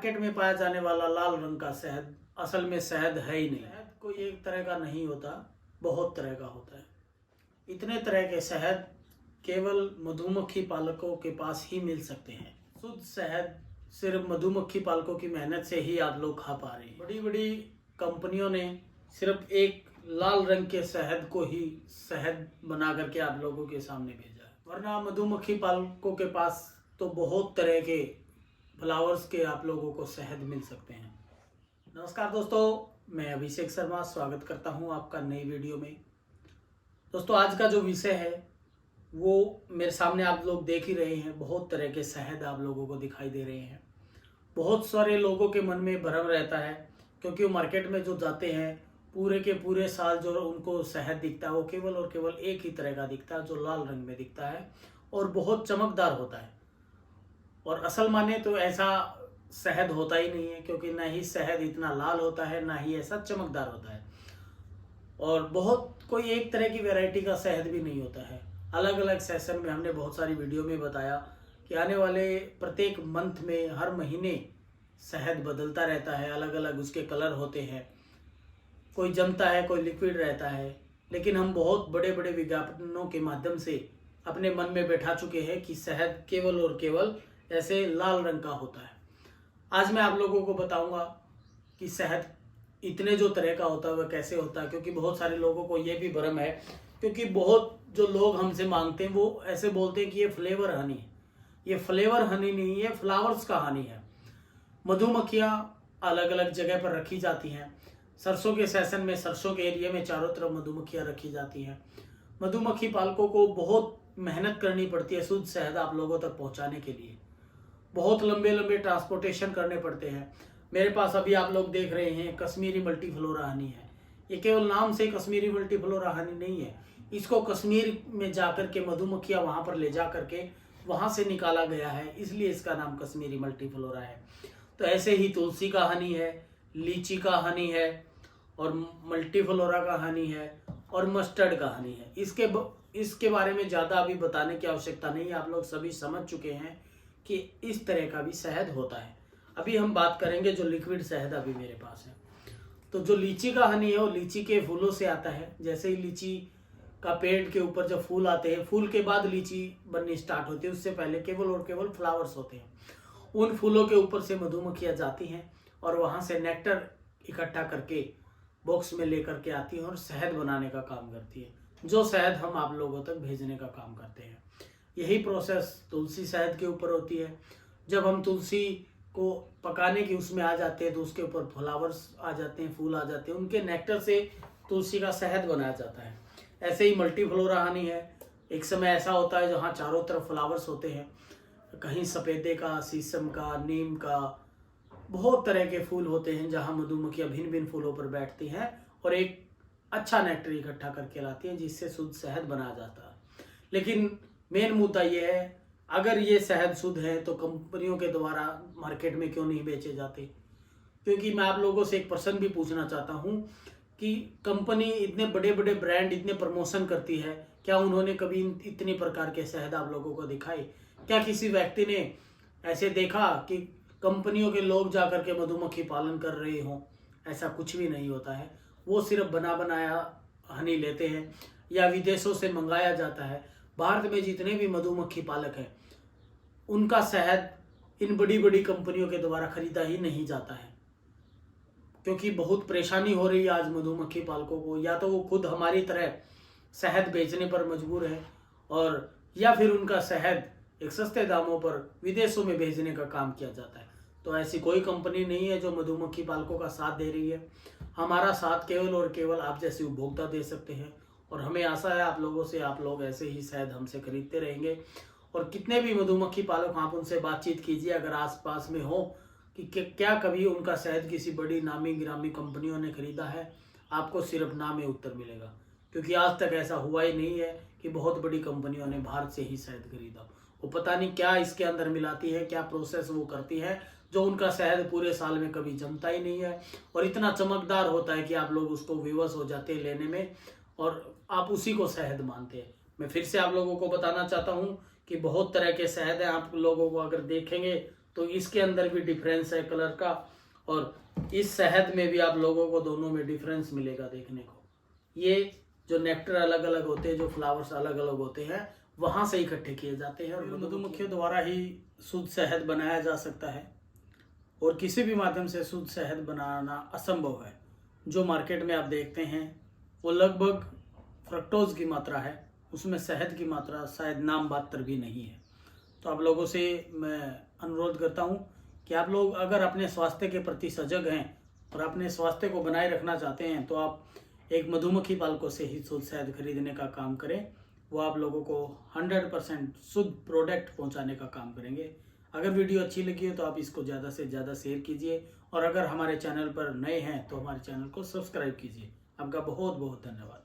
Market में पाया जाने वाला लाल रंग का शहद असल में शहद है ही नहीं। शहद कोई एक तरह का नहीं होता, बहुत तरह का होता है। इतने तरह के शहद केवल मधुमक्खी पालकों के पास ही मिल सकते हैं। शुद्ध शहद सिर्फ मधुमक्खी पालकों की मेहनत से ही आप लोग खा पा रहे हैं। बड़ी बड़ी कंपनियों ने सिर्फ एक लाल रंग के शहद को ही शहद बना करके आप लोगों के सामने भेजा है, वरना मधुमक्खी पालकों के पास तो बहुत तरह के फ्लावर्स के आप लोगों को शहद मिल सकते हैं। नमस्कार दोस्तों, मैं अभिषेक शर्मा स्वागत करता हूं आपका नई वीडियो में। दोस्तों, आज का जो विषय है वो मेरे सामने आप लोग देख ही रहे हैं। बहुत तरह के शहद आप लोगों को दिखाई दे रहे हैं। बहुत सारे लोगों के मन में भ्रम रहता है, क्योंकि वो मार्केट में जो जाते हैं पूरे के पूरे साल जो उनको शहद दिखता है वो केवल और केवल एक ही तरह का दिखता है, जो लाल रंग में दिखता है और बहुत चमकदार होता है। और असल माने तो ऐसा शहद होता ही नहीं है, क्योंकि ना ही शहद इतना लाल होता है, ना ही ऐसा चमकदार होता है। और बहुत कोई एक तरह की वैरायटी का शहद भी नहीं होता है। अलग अलग सेशन में हमने बहुत सारी वीडियो में बताया कि आने वाले प्रत्येक मंथ में हर महीने शहद बदलता रहता है, अलग अलग उसके कलर होते हैं, कोई जमता है, कोई लिक्विड रहता है। लेकिन हम बहुत बड़े बड़े विज्ञापनों के माध्यम से अपने मन में बैठा चुके हैं कि शहद केवल और केवल ऐसे लाल रंग का होता है। आज मैं आप लोगों को बताऊंगा कि शहद इतने जो तरह का होता है वह कैसे होता है, क्योंकि बहुत सारे लोगों को ये भी भ्रम है, क्योंकि बहुत जो लोग हमसे मांगते हैं वो ऐसे बोलते हैं कि ये फ्लेवर हनी है। ये फ्लेवर हनी नहीं है, फ्लावर्स का हनी है। मधुमक्खियाँ अलग अलग जगह पर रखी जाती हैं। सरसों के सेशन में, सरसों के एरिया में चारों तरफ मधुमक्खियाँ रखी जाती हैं। मधुमक्खी पालकों को बहुत मेहनत करनी पड़ती है शुद्ध शहद आप लोगों तक पहुंचाने के लिए। बहुत लंबे लंबे ट्रांसपोर्टेशन करने पड़ते हैं। मेरे पास अभी आप लोग देख रहे हैं कश्मीरी मल्टीफ्लोरा हनी है। ये केवल नाम से कश्मीरी मल्टीफ्लोरा हनी नहीं है, इसको कश्मीर में जाकर के मधुमक्खियाँ वहाँ पर ले जा करके वहाँ से निकाला गया है, इसलिए इसका नाम कश्मीरी मल्टीफ्लोरा है। तो ऐसे ही तुलसी का हनी है, लीची का हनी है, और मल्टीफ्लोरा का हनी है, और मस्टर्ड का हनी है। इसके बारे में ज़्यादा अभी बताने की आवश्यकता नहीं है, आप लोग सभी समझ चुके हैं कि इस तरह का भी शहद होता है। अभी हम बात करेंगे जो लिक्विड शहद अभी मेरे पास है। तो जो लीची का हनी है वो लीची के फूलों से आता है। जैसे ही लीची का पेड़ के ऊपर जब फूल आते हैं, फूल के बाद लीची बननी स्टार्ट होती है, उससे पहले केवल और केवल फ्लावर्स होते हैं। उन फूलों के ऊपर से मधुमक्खियाँ जाती हैं और वहाँ से नेक्टर इकट्ठा करके बॉक्स में लेकर के आती हैं और शहद बनाने का काम करती है, जो शहद हम आप लोगों तक भेजने का काम करते हैं। यही प्रोसेस तुलसी शहद के ऊपर होती है। जब हम तुलसी को पकाने की उसमें आ जाते हैं तो उसके ऊपर फ्लावर्स आ जाते हैं, फूल आ जाते हैं, उनके नेक्टर से तुलसी का शहद बनाया जाता है। ऐसे ही मल्टीफ्लोरा हनी है। एक समय ऐसा होता है जहाँ चारों तरफ फ्लावर्स होते हैं, कहीं सफ़ेदे का, शीशम का, नीम का, बहुत तरह के फूल होते हैं, जहाँ मधुमक्खियाँ भिन्न भिन्न फूलों पर बैठती हैं और एक अच्छा नेक्टर इकट्ठा करके लाती हैं, जिससे शुद्ध शहद बनाया जाता है। लेकिन मेन मुद्दा ये है, अगर ये शहद शुद्ध है तो कंपनियों के द्वारा मार्केट में क्यों नहीं बेचे जाते? क्योंकि मैं आप लोगों से एक प्रश्न भी पूछना चाहता हूँ कि कंपनी इतने बड़े बड़े ब्रांड इतने प्रमोशन करती है, क्या उन्होंने कभी इतने प्रकार के शहद आप लोगों को दिखाए? क्या किसी व्यक्ति ने ऐसे देखा कि कंपनियों के लोग जाकर के मधुमक्खी पालन कर रहे हों? ऐसा कुछ भी नहीं होता है। वो सिर्फ बना बनाया हनी लेते हैं या विदेशों से मंगाया जाता है। भारत में जितने भी मधुमक्खी पालक हैं उनका शहद इन बड़ी बड़ी कंपनियों के द्वारा खरीदा ही नहीं जाता है, क्योंकि बहुत परेशानी हो रही है आज मधुमक्खी पालकों को। या तो वो खुद हमारी तरह शहद बेचने पर मजबूर है, और या फिर उनका शहद एक सस्ते दामों पर विदेशों में भेजने का काम किया जाता है। तो ऐसी कोई कंपनी नहीं है जो मधुमक्खी पालकों का साथ दे रही है। हमारा साथ केवल और केवल आप जैसे उपभोक्ता दे सकते हैं, और हमें आशा है आप लोगों से, आप लोग ऐसे ही शहद हमसे खरीदते रहेंगे। और कितने भी मधुमक्खी पालक, आप उनसे बातचीत कीजिए अगर आसपास में हो कि क्या कभी उनका शहद किसी बड़ी नामी गिरामी कंपनियों ने खरीदा है। आपको सिर्फ नाम में उत्तर मिलेगा, क्योंकि आज तक ऐसा हुआ ही नहीं है कि बहुत बड़ी कंपनियों ने भारत से ही शहद खरीदा। वो पता नहीं क्या इसके अंदर मिलाती है, क्या प्रोसेस वो करती है, जो उनका शहद पूरे साल में कभी जमता ही नहीं है और इतना चमकदार होता है कि आप लोग उसको विवश हो जाते हैं लेने में, और आप उसी को शहद मानते हैं। मैं फिर से आप लोगों को बताना चाहता हूँ कि बहुत तरह के शहद हैं। आप लोगों को अगर देखेंगे तो इसके अंदर भी डिफरेंस है कलर का, और इस शहद में भी आप लोगों को दोनों में डिफरेंस मिलेगा देखने को। ये जो नेक्टर अलग अलग होते हैं, जो फ्लावर्स अलग अलग होते हैं, वहाँ से इकट्ठे किए जाते हैं और मधुमक्खियों द्वारा ही शुद्ध शहद बनाया जा सकता है, और किसी भी माध्यम से शुद्ध शहद बनाना असंभव है। जो मार्केट में आप देखते हैं वो लगभग फ्रक्टोज की मात्रा है, उसमें शहद की मात्रा शायद नाम मात्र भी नहीं है। तो आप लोगों से मैं अनुरोध करता हूँ कि आप लोग अगर अपने स्वास्थ्य के प्रति सजग हैं और अपने स्वास्थ्य को बनाए रखना चाहते हैं तो आप एक मधुमक्खी पालकों से ही शुद्ध शहद खरीदने का काम करें। वो आप लोगों को 100% शुद्ध प्रोडक्ट पहुंचाने का काम करेंगे। अगर वीडियो अच्छी लगी हो तो आप इसको ज़्यादा से ज़्यादा शेयर कीजिए, और अगर हमारे चैनल पर नए हैं तो हमारे चैनल को सब्सक्राइब कीजिए। आपका बहुत बहुत धन्यवाद।